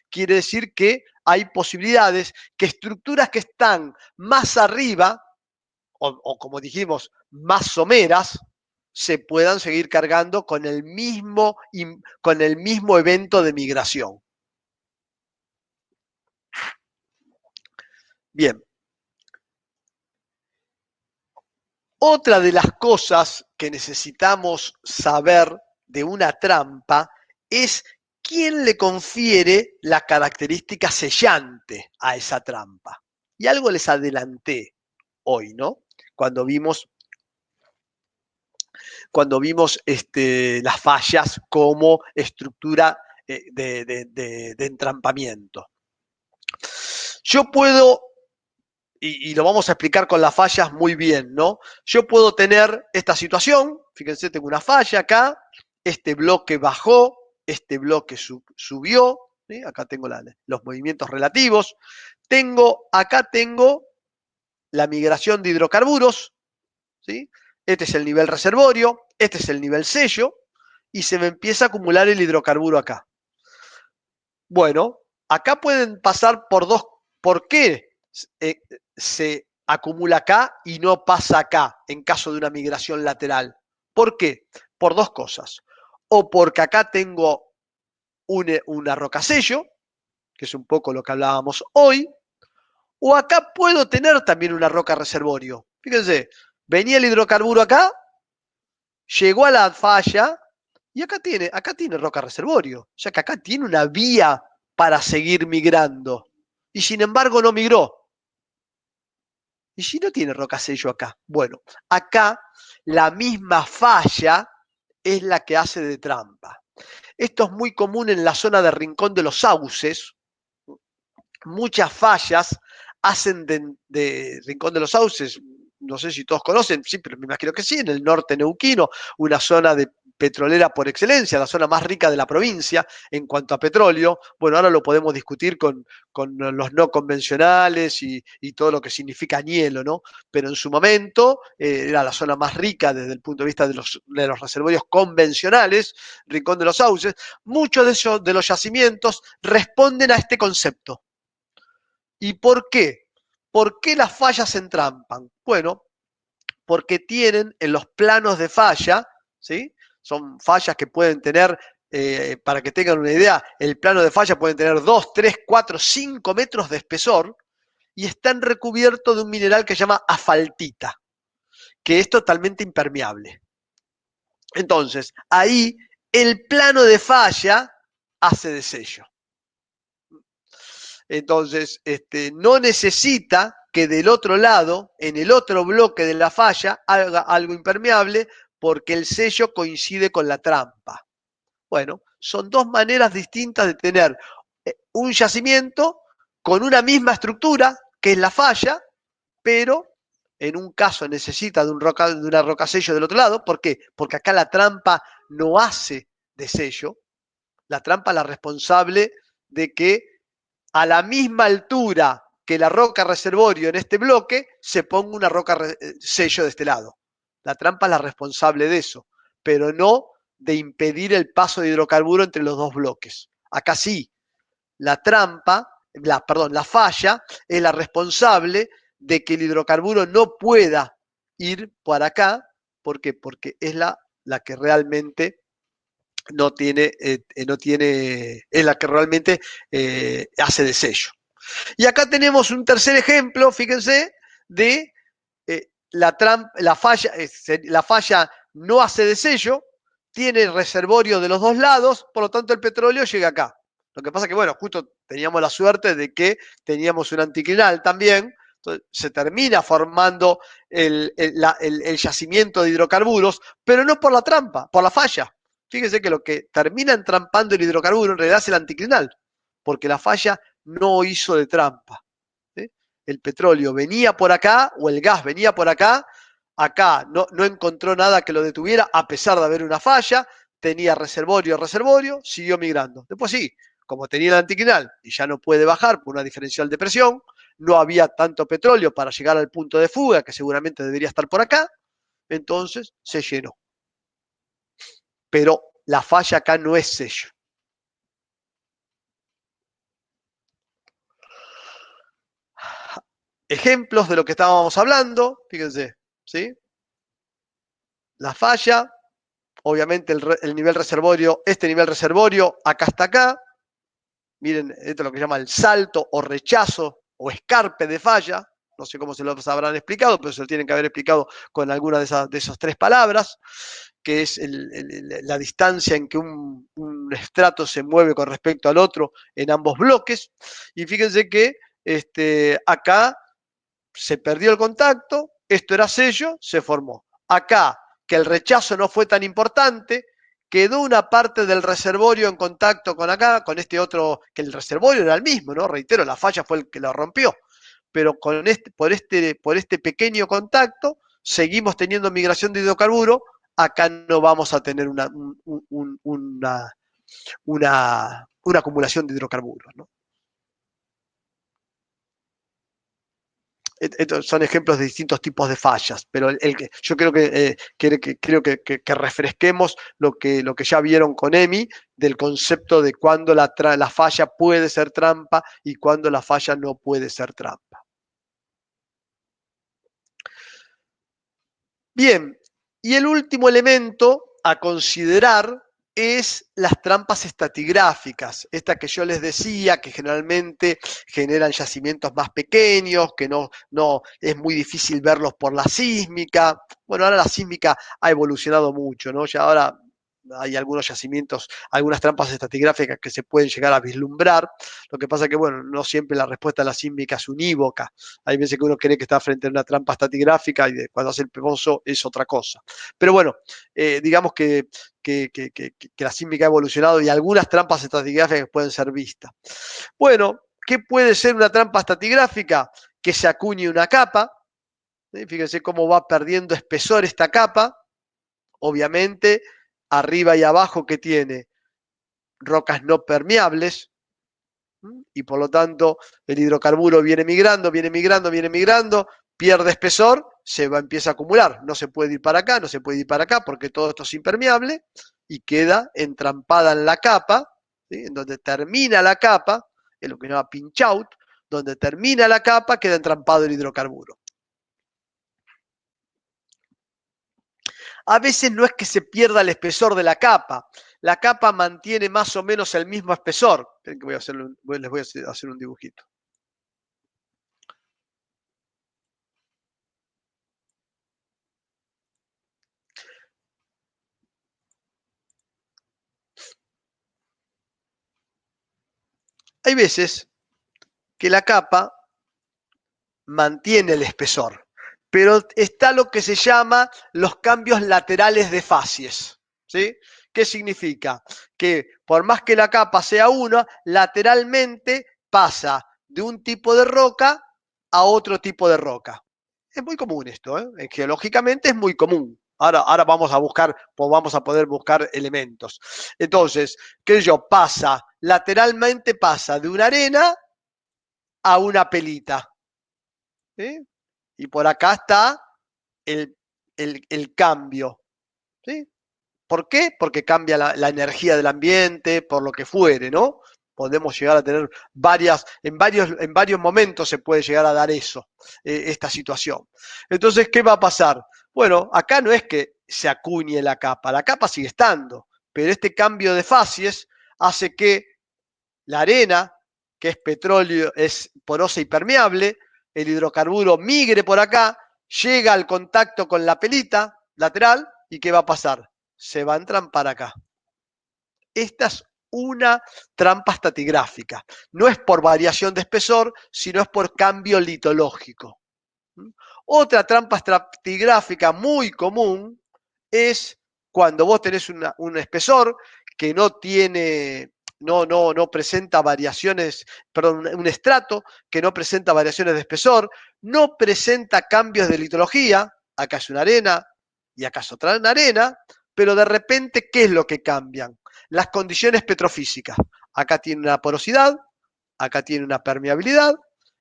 quiere decir que hay posibilidades que estructuras que están más arriba, o como dijimos, más someras, se puedan seguir cargando con el mismo evento de migración. Bien. Otra de las cosas que necesitamos saber de una trampa es quién le confiere la característica sellante a esa trampa. Y algo les adelanté hoy, ¿no? Cuando vimos, las fallas como estructura de entrampamiento. Yo puedo, y lo vamos a explicar con las fallas muy bien, ¿no? Yo puedo tener esta situación, fíjense, tengo una falla acá, este bloque bajó, este bloque subió, ¿sí? Acá tengo los movimientos relativos, acá tengo la migración de hidrocarburos, ¿sí? Este es el nivel reservorio, este es el nivel sello, y se me empieza a acumular el hidrocarburo acá. Bueno, acá pueden pasar ¿por qué se acumula acá y no pasa acá en caso de una migración lateral? ¿Por qué? Por dos cosas. O porque acá tengo una rocasello, que es un poco lo que hablábamos hoy, o acá puedo tener también una roca reservorio. Fíjense, venía el hidrocarburo acá, llegó a la falla y acá tiene roca reservorio. O sea que acá tiene una vía para seguir migrando. Y sin embargo no migró. ¿Y si no tiene roca sello acá? Bueno, acá la misma falla es la que hace de trampa. Esto es muy común en la zona de Rincón de los Sauces. Muchas fallas hacen de Rincón de los Sauces, no sé si todos conocen, sí, pero me imagino que sí, en el norte neuquino, una zona de petrolera por excelencia, la zona más rica de la provincia en cuanto a petróleo. Bueno, ahora lo podemos discutir con los no convencionales y todo lo que significa Añelo, ¿no? Pero en su momento era la zona más rica desde el punto de vista de los reservorios convencionales, Rincón de los Sauces. Muchos de los yacimientos responden a este concepto. ¿Y por qué? ¿Por qué las fallas se entrampan? Bueno, porque tienen en los planos de falla, ¿sí? Son fallas que pueden tener, para que tengan una idea, el plano de falla pueden tener 2, 3, 4, 5 metros de espesor y están recubiertos de un mineral que se llama asfaltita, que es totalmente impermeable. Entonces, ahí el plano de falla hace de sello. Entonces, no necesita que del otro lado, en el otro bloque de la falla, haga algo impermeable porque el sello coincide con la trampa. Bueno, son dos maneras distintas de tener un yacimiento con una misma estructura, que es la falla, pero en un caso necesita de una roca sello del otro lado. ¿Por qué? Porque acá la trampa no hace de sello. La trampa es la responsable de que a la misma altura que la roca reservorio en este bloque, se ponga una roca sello de este lado. La trampa es la responsable de eso, pero no de impedir el paso de hidrocarburo entre los dos bloques. Acá sí, la falla es la responsable de que el hidrocarburo no pueda ir por acá. ¿Por qué? Porque es la que realmente es la que realmente hace de sello. Y acá tenemos un tercer ejemplo, fíjense, de la falla no hace de sello, tiene reservorio de los dos lados, por lo tanto el petróleo llega acá. Lo que pasa es que, bueno, justo teníamos la suerte de que teníamos un anticlinal también, entonces se termina formando el yacimiento de hidrocarburos, pero no por la trampa, por la falla. Fíjense que lo que termina entrampando el hidrocarburo en realidad es el anticlinal, porque la falla no hizo de trampa. ¿Sí? El petróleo venía por acá, o el gas venía por acá no encontró nada que lo detuviera, a pesar de haber una falla, tenía reservorio, siguió migrando. Después sí, como tenía el anticlinal y ya no puede bajar por una diferencial de presión, no había tanto petróleo para llegar al punto de fuga, que seguramente debería estar por acá, entonces se llenó. Pero la falla acá no es sello. Ejemplos de lo que estábamos hablando, fíjense, ¿sí? La falla, obviamente el nivel reservorio, este nivel reservorio acá está acá. Miren, esto es lo que se llama el salto o rechazo o escarpe de falla. No sé cómo se lo habrán explicado, pero se lo tienen que haber explicado con alguna de esas tres palabras, que es la distancia en que un estrato se mueve con respecto al otro en ambos bloques. Y fíjense que acá se perdió el contacto, esto era sello, se formó. Acá, que el rechazo no fue tan importante, quedó una parte del reservorio en contacto con acá, con este otro, que el reservorio era el mismo, ¿no? Reitero, la falla fue el que lo rompió, pero por este pequeño contacto seguimos teniendo migración de hidrocarburo. Acá no vamos a tener una acumulación de hidrocarburos, ¿no? Estos son ejemplos de distintos tipos de fallas, pero yo creo que refresquemos lo que ya vieron con Emi, del concepto de cuándo la falla puede ser trampa y cuándo la falla no puede ser trampa. Bien, y el último elemento a considerar es las trampas estratigráficas, estas que yo les decía, que generalmente generan yacimientos más pequeños, que no es muy difícil verlos por la sísmica. Bueno, ahora la sísmica ha evolucionado mucho, ¿no? Ya ahora hay algunos yacimientos, algunas trampas estratigráficas que se pueden llegar a vislumbrar. Lo que pasa es que, bueno, no siempre la respuesta a la sísmica es unívoca. Hay veces que uno cree que está frente a una trampa estratigráfica y cuando hace el pozo es otra cosa. Pero bueno, digamos que la sísmica ha evolucionado y algunas trampas estratigráficas pueden ser vistas. Bueno, ¿qué puede ser una trampa estratigráfica? Que se acuñe una capa. Fíjense cómo va perdiendo espesor esta capa. Obviamente, arriba y abajo que tiene rocas no permeables, y por lo tanto el hidrocarburo viene migrando, pierde espesor, empieza a acumular, no se puede ir para acá, no se puede ir para acá porque todo esto es impermeable y queda entrampada en la capa, ¿sí? En donde termina la capa, es lo que se llama pinch out, donde termina la capa queda entrampado el hidrocarburo. A veces no es que se pierda el espesor de la capa mantiene más o menos el mismo espesor. Les voy a hacer un dibujito. Hay veces que la capa mantiene el espesor, pero está lo que se llama los cambios laterales de facies, ¿sí? ¿Qué significa? Que por más que la capa sea una, lateralmente pasa de un tipo de roca a otro tipo de roca. Es muy común esto, ¿eh? Geológicamente es muy común. Ahora vamos a poder buscar elementos. Entonces, qué sé yo, lateralmente pasa de una arena a una pelita. ¿Sí? Y por acá está el cambio. ¿Sí? ¿Por qué? Porque cambia la energía del ambiente, por lo que fuere, ¿no? Podemos llegar a tener en varios momentos se puede llegar a dar eso, esta situación. Entonces, ¿qué va a pasar? Bueno, acá no es que se acuñe la capa sigue estando, pero este cambio de facies hace que la arena, que es petróleo, es porosa y permeable, el hidrocarburo migre por acá, llega al contacto con la pelita lateral, ¿y qué va a pasar? Se va a entrampar acá. Esta es una trampa estratigráfica. No es por variación de espesor, sino es por cambio litológico. Otra trampa estratigráfica muy común es cuando vos tenés un espesor que no presenta variaciones, perdón, un estrato que no presenta variaciones de espesor, no presenta cambios de litología, acá es una arena y acá es otra arena, pero de repente, ¿qué es lo que cambian? Las condiciones petrofísicas. Acá tiene una porosidad, acá tiene una permeabilidad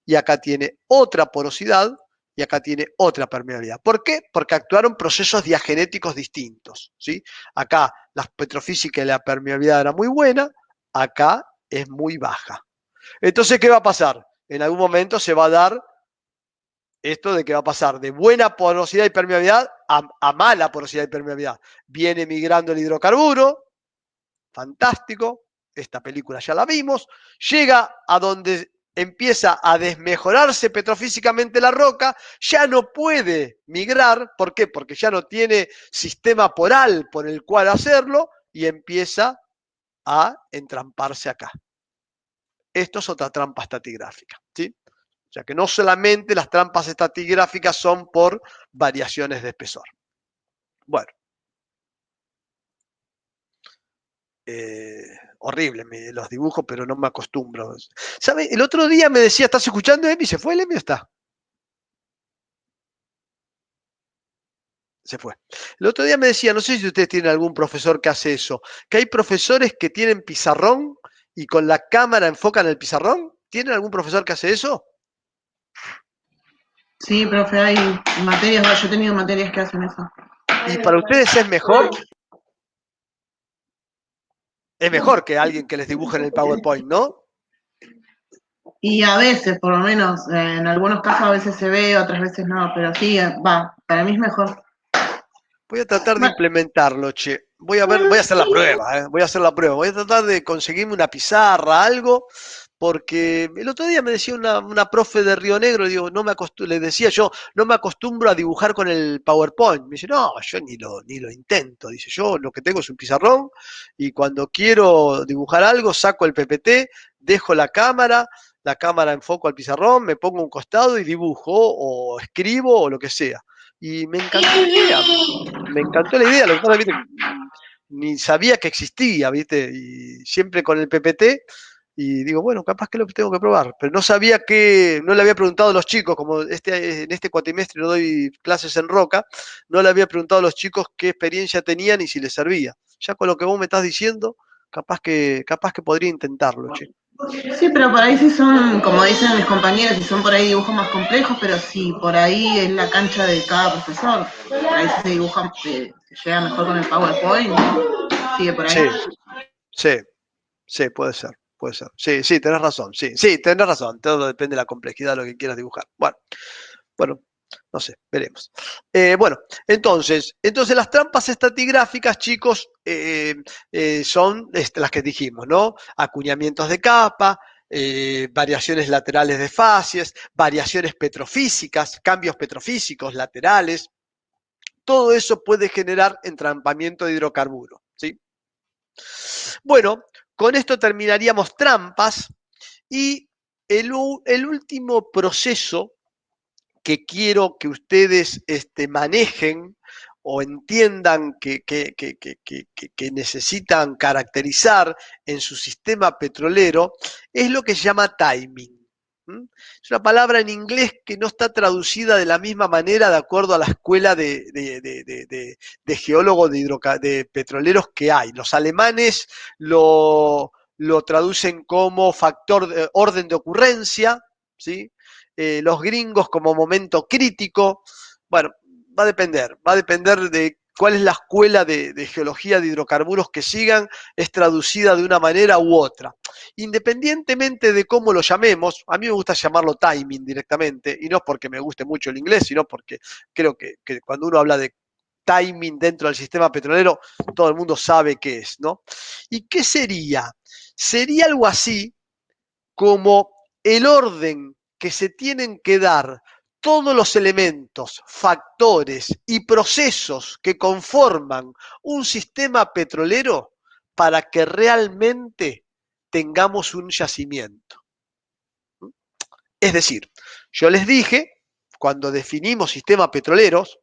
y acá tiene otra porosidad y acá tiene otra permeabilidad. ¿Por qué? Porque actuaron procesos diagenéticos distintos, ¿sí? Acá la petrofísica y la permeabilidad era muy buena, acá es muy baja. Entonces, ¿qué va a pasar? En algún momento se va a dar esto de que va a pasar de buena porosidad y permeabilidad a mala porosidad y permeabilidad. Viene migrando el hidrocarburo, fantástico, esta película ya la vimos, llega a donde empieza a desmejorarse petrofísicamente la roca, ya no puede migrar, ¿por qué? Porque ya no tiene sistema poral por el cual hacerlo y empieza a entramparse acá. Esto es otra trampa estratigráfica, ¿sí? O sea que no solamente las trampas estratigráficas son por variaciones de espesor. Bueno. Horrible los dibujos, pero no me acostumbro. ¿Sabe? El otro día me decía, ¿estás escuchando, Emi? ¿Se fue el Emi o está? Se fue. El otro día me decía, no sé si ustedes tienen algún profesor que hace eso, que hay profesores que tienen pizarrón y con la cámara enfocan el pizarrón. ¿Tienen algún profesor que hace eso? Sí, profe, hay materias, yo he tenido materias que hacen eso. ¿Y para ustedes es mejor? Es mejor que alguien que les dibuje en el PowerPoint, ¿no? Y a veces, por lo menos, en algunos casos a veces se ve, otras veces no, pero sí, va, para mí es mejor. Voy a tratar de implementarlo, che. voy a hacer la prueba, voy a hacer la prueba. Voy a tratar de conseguirme una pizarra, algo, porque el otro día me decía una profe de Río Negro, digo, le decía yo, no me acostumbro a dibujar con el PowerPoint. Me dice, no, yo ni lo intento. Dice, yo lo que tengo es un pizarrón y cuando quiero dibujar algo, saco el PPT, dejo la cámara enfoco al pizarrón, me pongo a un costado y dibujo o escribo o lo que sea. Y me encantó la idea. Me encantó la idea, lo que pasa, ¿viste? Ni sabía que existía, ¿viste? Y siempre con el PPT, y digo, bueno, capaz que lo tengo que probar, pero no sabía que, no le había preguntado a los chicos, como en este cuatrimestre no doy clases en Roca, no le había preguntado a los chicos qué experiencia tenían y si les servía. Ya con lo que vos me estás diciendo, capaz que podría intentarlo, che. Sí, pero por ahí sí son, como dicen mis compañeros, si son por ahí dibujos más complejos, pero sí, por ahí es la cancha de cada profesor. Por ahí se dibuja, se llega mejor con el PowerPoint, ¿no? Sigue por ahí. Sí, puede ser. Sí, tenés razón, sí, tenés razón. Todo depende de la complejidad de lo que quieras dibujar. Bueno, no sé, veremos. Bueno, entonces las trampas estratigráficas, chicos, son las que dijimos, ¿no? Acuñamientos de capa, variaciones laterales de facies, variaciones petrofísicas, cambios petrofísicos laterales. Todo eso puede generar entrampamiento de hidrocarburos, ¿sí? Bueno, con esto terminaríamos trampas y el último proceso que quiero que ustedes manejen o entiendan que necesitan caracterizar en su sistema petrolero es lo que se llama timing. Es una palabra en inglés que no está traducida de la misma manera de acuerdo a la escuela de geólogos de petroleros que hay. Los alemanes lo traducen como factor de orden de ocurrencia, ¿sí? Los gringos como momento crítico. Bueno, va a depender de cuál es la escuela de geología de hidrocarburos que sigan, es traducida de una manera u otra. Independientemente de cómo lo llamemos, a mí me gusta llamarlo timing directamente, y no porque me guste mucho el inglés, sino porque creo que cuando uno habla de timing dentro del sistema petrolero, todo el mundo sabe qué es, ¿no? ¿Y qué sería? Sería algo así como el orden que se tienen que dar todos los elementos, factores y procesos que conforman un sistema petrolero para que realmente tengamos un yacimiento. Es decir, yo les dije, cuando definimos sistemas petroleros,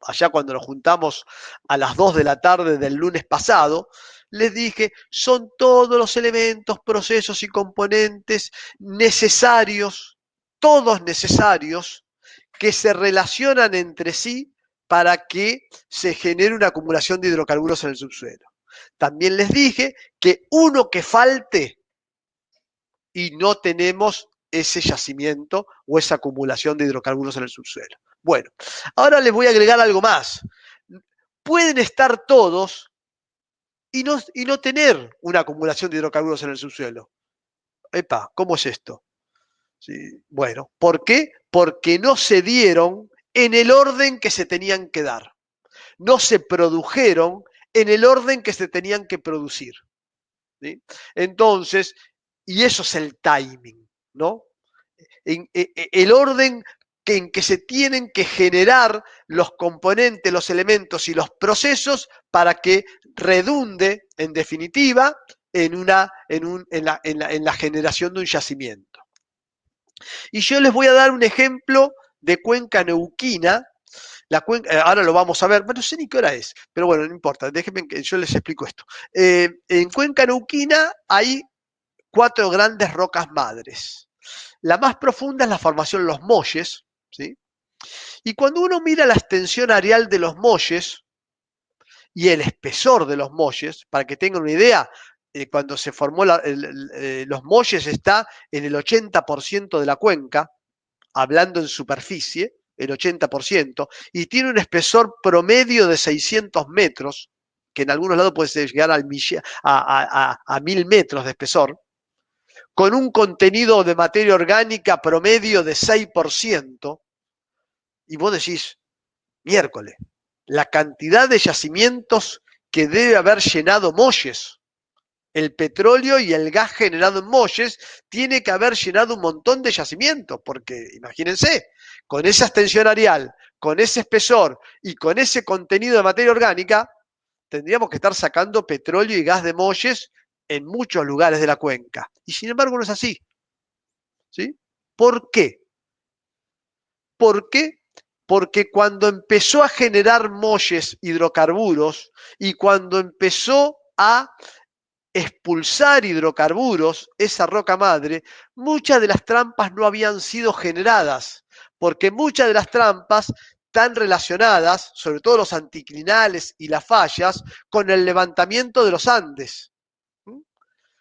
allá cuando nos juntamos a las 2 de la tarde del lunes pasado, les dije, son todos los elementos, procesos y componentes necesarios, todos necesarios, que se relacionan entre sí para que se genere una acumulación de hidrocarburos en el subsuelo. También les dije que uno que falte y no tenemos ese yacimiento o esa acumulación de hidrocarburos en el subsuelo. Bueno, ahora les voy a agregar algo más. Pueden estar todos y no tener una acumulación de hidrocarburos en el subsuelo. Epa, ¿cómo es esto? Sí, bueno, ¿por qué? Porque no se dieron en el orden que se tenían que dar. No se produjeron en el orden que se tenían que producir. ¿Sí? Entonces, y eso es el timing, ¿no? El orden en que se tienen que generar los componentes, los elementos y los procesos para que redunde, en definitiva, en la generación de un yacimiento. Y yo les voy a dar un ejemplo de cuenca neuquina. Ahora lo vamos a ver, bueno, no sé ni qué hora es, pero bueno, no importa, déjenme que yo les explico esto. En cuenca neuquina hay 4 grandes rocas madres. La más profunda es la formación Los Molles, ¿sí? Y cuando uno mira la extensión areal de los molles y el espesor de los molles, para que tengan una idea, cuando se formó los molles está en el 80% de la cuenca, hablando en superficie, el 80%, y tiene un espesor promedio de 600 metros, que en algunos lados puede llegar a 1000 metros de espesor, con un contenido de materia orgánica promedio de 6%, y vos decís, miércoles, la cantidad de yacimientos que debe haber llenado Molles. El petróleo y el gas generado en Molles tiene que haber llenado un montón de yacimientos, porque imagínense, con esa extensión areal, con ese espesor y con ese contenido de materia orgánica, tendríamos que estar sacando petróleo y gas de Molles en muchos lugares de la cuenca. Y sin embargo no es así. ¿Sí? ¿Por qué? ¿Por qué? Porque cuando empezó a generar Molles hidrocarburos y cuando empezó a expulsar hidrocarburos, esa roca madre, muchas de las trampas no habían sido generadas, porque muchas de las trampas están relacionadas, sobre todo los anticlinales y las fallas, con el levantamiento de los Andes.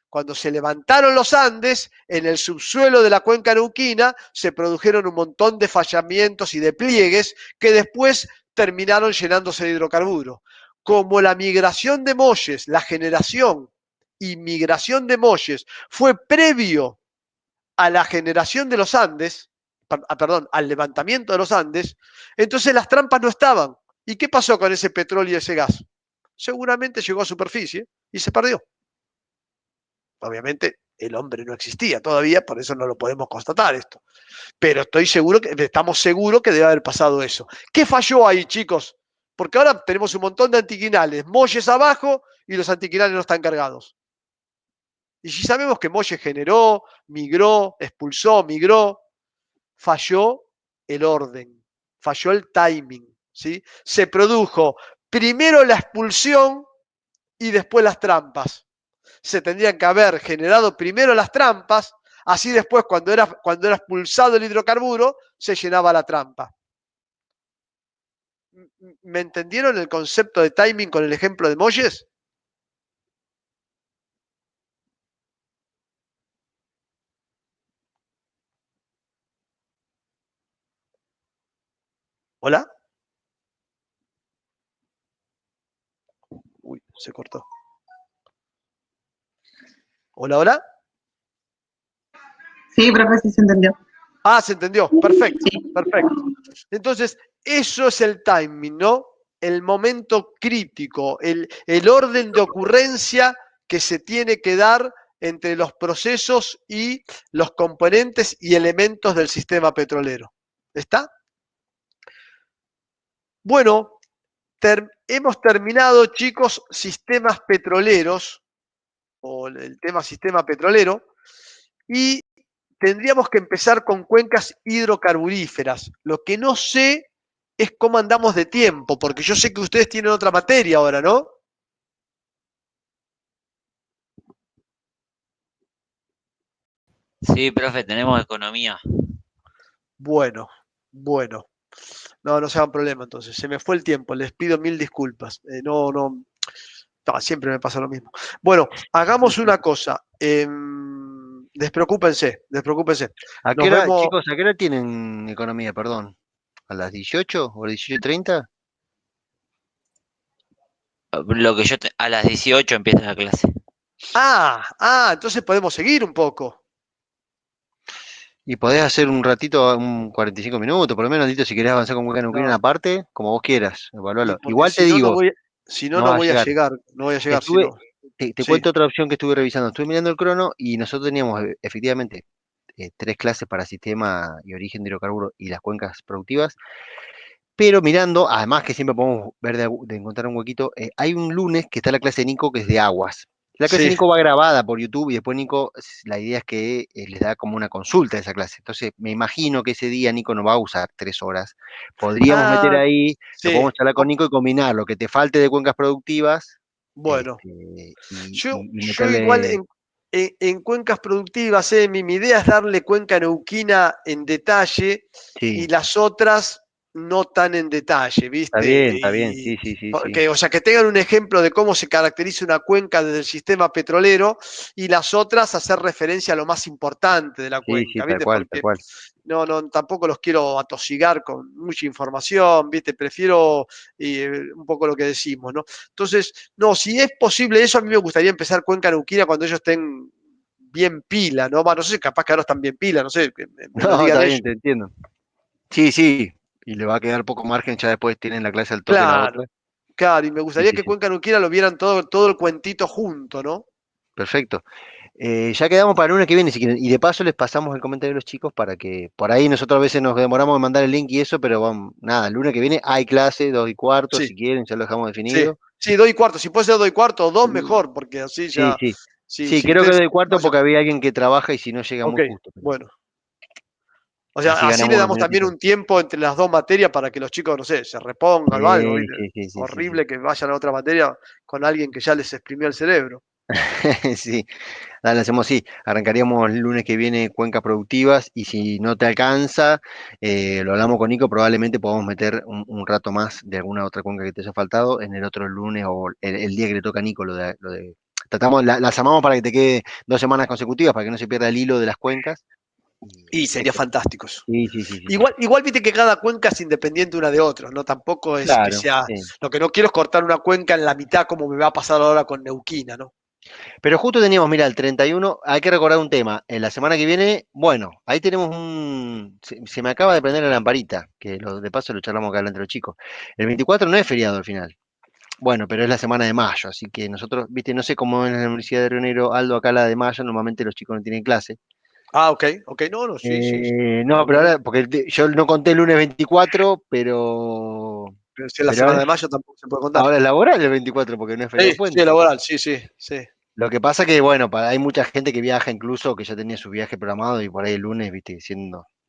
Cuando se levantaron los Andes, en el subsuelo de la cuenca neuquina se produjeron un montón de fallamientos y de pliegues que después terminaron llenándose de hidrocarburos. Como la migración de Molles, la generación y migración de Molles fue previo a la generación de los Andes, perdón, al levantamiento de los Andes, entonces las trampas no estaban. ¿Y qué pasó con ese petróleo y ese gas? Seguramente llegó a superficie y se perdió. Obviamente el hombre no existía todavía, por eso no lo podemos constatar esto. Pero estamos seguros que debe haber pasado eso. ¿Qué falló ahí, chicos? Porque ahora tenemos un montón de antiquinales, Molles abajo y los antiquinales no están cargados. Y si sabemos que Molles generó, migró, expulsó, migró, falló el orden, falló el timing, ¿sí? Se produjo primero la expulsión y después las trampas. Se tendrían que haber generado primero las trampas, así después cuando era expulsado el hidrocarburo, se llenaba la trampa. ¿Me entendieron el concepto de timing con el ejemplo de Molles? ¿Hola? Uy, se cortó. ¿Hola, hola? Sí, profe, sí se entendió. Ah, se entendió. Perfecto, Sí. perfecto. Entonces, eso es el timing, ¿no? El momento crítico, el orden de ocurrencia que se tiene que dar entre los procesos y los componentes y elementos del sistema petrolero. ¿Está? Bueno, hemos terminado, chicos, sistemas petroleros, o el tema sistema petrolero, y tendríamos que empezar con cuencas hidrocarburíferas. Lo que no sé es cómo andamos de tiempo, porque yo sé que ustedes tienen otra materia ahora, ¿no? Sí, profe, tenemos economía. Bueno, bueno. No se hagan problema entonces. Se me fue el tiempo, les pido mil disculpas. No, siempre me pasa lo mismo. Bueno, hagamos una cosa. Despreocúpense, despreocúpense. ¿A qué Nos hora, vemos. chicos, a qué hora tienen economía, perdón? ¿A las 18 o 18:30? Lo que a las 18 empieza la clase. Entonces podemos seguir un poco. Y podés hacer un ratito, un 45 minutos, por lo menos, Tito, si querés avanzar con Cuenca Neuquina No, aparte, como vos quieras, y evalualo. porque Igual te si no, digo, no no vas a voy a llegar. llegar, no voy a llegar, si Estuve, no. te Sí. cuento otra opción que estuve revisando. Estuve mirando el crono y nosotros teníamos efectivamente 3 clases para sistema y origen de hidrocarburos y las cuencas productivas. Pero mirando, además que siempre podemos ver de encontrar un huequito, hay un lunes que está la clase de Nico que es de aguas. La clase de Sí. Nico va grabada por YouTube y después Nico, la idea es que les da como una consulta a esa clase. Entonces, me imagino que ese día Nico no va a usar 3 horas. Podríamos meter Ah, ahí, lo sí. podemos charlar con Nico y combinar lo que te falte de cuencas productivas Bueno, y yo igual meterle. en cuencas productivas, mi idea es darle cuenca neuquina en detalle y Sí, las otras no tan en detalle, ¿viste? está bien, sí, sí, sí, sí. O sea, que tengan un ejemplo de cómo se caracteriza una cuenca desde el sistema petrolero y las otras hacer referencia a lo más importante de la Sí, sí, cuenca, tal ¿viste? cual, tal Porque cual. tampoco los quiero atosigar con mucha información, ¿viste? Prefiero un poco lo que decimos, ¿no? Entonces, no, si es posible eso, a mí me gustaría empezar Cuenca Neuquina cuando ellos estén bien pila, ¿no? No sé, capaz que ahora están bien pila, no sé, que me lo No, digan está bien, ellos. te entiendo. Sí, sí, y le va a quedar poco margen, ya después tienen la clase al toque la Claro, otra. Claro, y me gustaría sí, que sí. Cuenca Neuquina lo vieran todo el cuentito junto, ¿no? Perfecto. Ya quedamos para el lunes que viene, si quieren. Y de paso les pasamos el comentario a los chicos para que por ahí nosotros a veces nos demoramos en mandar el link y eso, pero vamos, nada, el lunes que viene hay clase, 2:15, Sí, si quieren, ya lo dejamos sí, definido. sí, 2:15. Si puede ser 2:15 o 2, mejor, porque así Sí, ya, sí. si, Sí, si creo que ustedes... 2:15 porque había alguien que trabaja y si no llega Ok, muy justo. bueno. O Así sea, así le ganamos unos damos también minutitos. un tiempo entre las dos materias para que los chicos, no sé, se repongan o algo, Sí, ¿viste? sí, sí, sí, sí, sí. Horrible que vayan a otra materia con alguien que ya les exprimió el cerebro. Sí, dale, hacemos así. Arrancaríamos el lunes que viene cuencas productivas y si no te alcanza, lo hablamos con Nico, probablemente podamos meter un rato más de alguna otra cuenca que te haya faltado en el otro lunes o el día que le toca a Nico, tratamos, las amamos para que te quede 2 semanas consecutivas, para que no se pierda el hilo de las cuencas. Y sería Listo. fantástico eso. Sí, sí, sí, sí, sí. Igual viste que cada cuenca es independiente una de otra, ¿no? Tampoco es que Claro, sea. sí. Lo que no quiero es cortar una cuenca en la mitad como me va a pasar ahora con Neuquina, ¿no? Pero justo teníamos, mira, el 31, hay que recordar un tema. En la semana que viene, bueno, ahí tenemos se me acaba de prender la lamparita, que de paso lo charlamos acá entre los chicos. El 24 no es feriado al final. Bueno, pero es la semana de mayo, así que nosotros, viste, no sé cómo en la Universidad de Río Negro, Aldo, acá la de mayo, normalmente los chicos no tienen clase. Ah, ok, no, sí, sí. No, pero ahora, porque yo no conté el lunes 24, pero, Pero si es la pero semana de mayo tampoco se puede contar. ahora es laboral el 24 porque no es feriado Sí, sí, puente. laboral, sí, sí, sí. Lo que pasa que, bueno, hay mucha gente que viaja incluso, que ya tenía su viaje programado y por ahí el lunes, viste,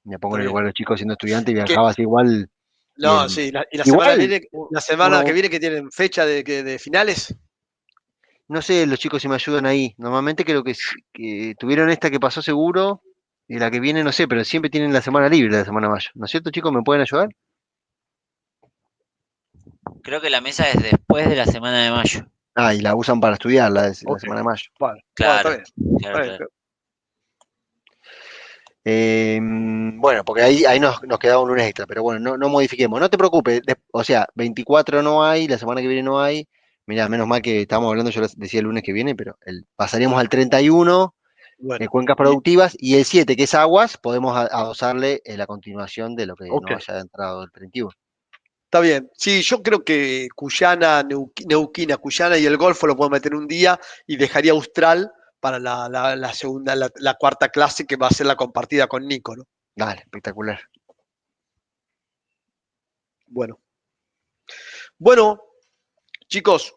me pongo Está en el bien. lugar de los chicos siendo estudiante y Es que, viajaba así igual. Y no, sí, y igual, la semana que uno, viene que tienen fecha de finales. no sé, los chicos si me ayudan ahí. Normalmente creo que tuvieron esta que pasó seguro y la que viene, no sé, pero siempre tienen la semana libre, la semana de mayo. ¿No es cierto, chicos? ¿Me pueden ayudar? Creo que la mesa es después de la semana de mayo. Ah, y la usan para estudiar la Ok, semana de mayo. vale. Bueno, está Claro, bien. Está claro, bien. claro. Bueno, porque ahí nos quedaba un lunes extra, pero bueno, no modifiquemos, no te preocupes, o sea, 24 no hay, la semana que viene no hay, mirá, menos mal que estábamos hablando, yo les decía el lunes que viene, pero pasaríamos al 31, Bueno, cuencas productivas, y el 7, que es aguas, podemos adosarle la continuación de lo que ok. no haya entrado el 31. Está bien. Sí, yo creo que Cuyana, Neuquina, Cuyana y el Golfo lo puedo meter un día y dejaría Austral para la segunda, la cuarta clase que va a ser la compartida con Nico, ¿no? Dale, espectacular. Bueno. Bueno, chicos,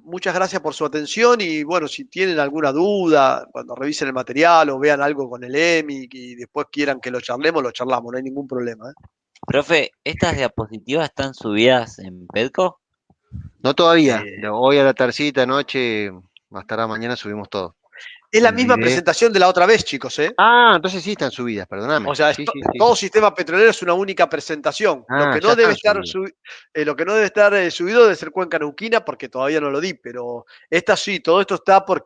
muchas gracias por su atención y bueno, si tienen alguna duda, cuando revisen el material o vean algo con el EMI y después quieran que lo charlamos, no hay ningún problema, ¿eh? Profe, ¿estas diapositivas están subidas en Pedco? No todavía, Eh, hoy a la tardecita, noche, más tarde mañana subimos todo. es la El misma video. presentación de la otra vez, chicos, ¿eh? Ah, entonces sí están subidas, O perdóname. sea, Sí, sí, sí. todo sistema petrolero es una única presentación. Lo Ah, que ya no debe están estar, subidas. lo que no debe estar subido debe ser Cuenca Neuquina, porque todavía no lo di, pero esta sí, todo esto está porque